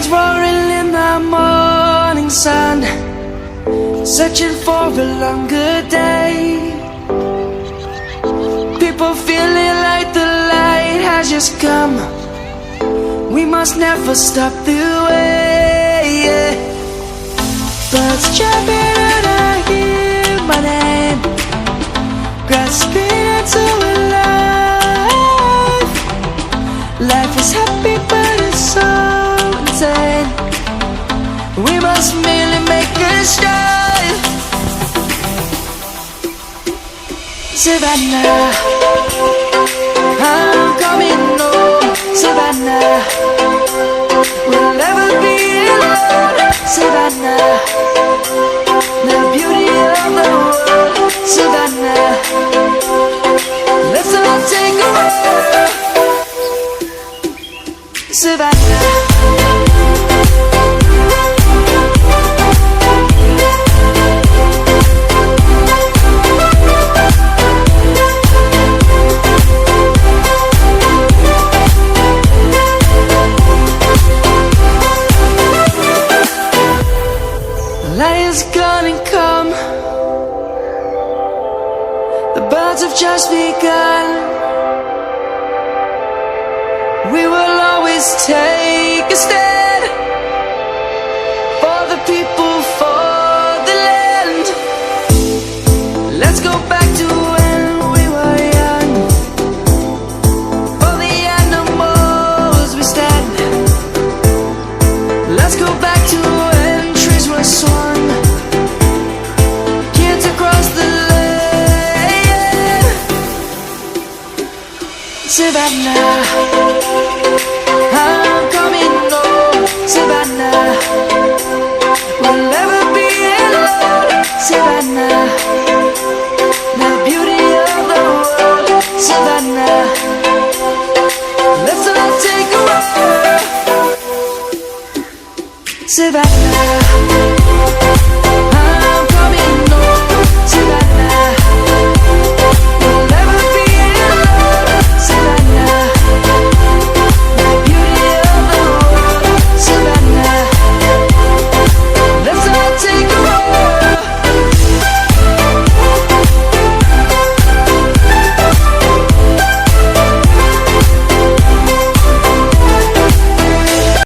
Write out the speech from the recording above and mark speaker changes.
Speaker 1: lions roaring in the morning sun, searching for a longer day. People feeling like the light has just come. We must never stop the way, yeah. Birds jumping and I hear my name, grasping into a life. Life is happy but it's so insane. We must merely make a start. Savannah, I'm coming home. Savannah, we'll never be alone. Savannah, the beauty of the world. Savannah, let's all take a walk. Savannah. Lions gonna come. The birds have just begun. We will always take a stand for the people, for the land. Let's go back to when we were young. For the animals we stand. Let's go back to when trees were swung. Kids across the land. Savannah, I'm coming home. Savannah, we'll never be alone. Savannah, the beauty of the world. Savannah, let's all take a walk. Savannah.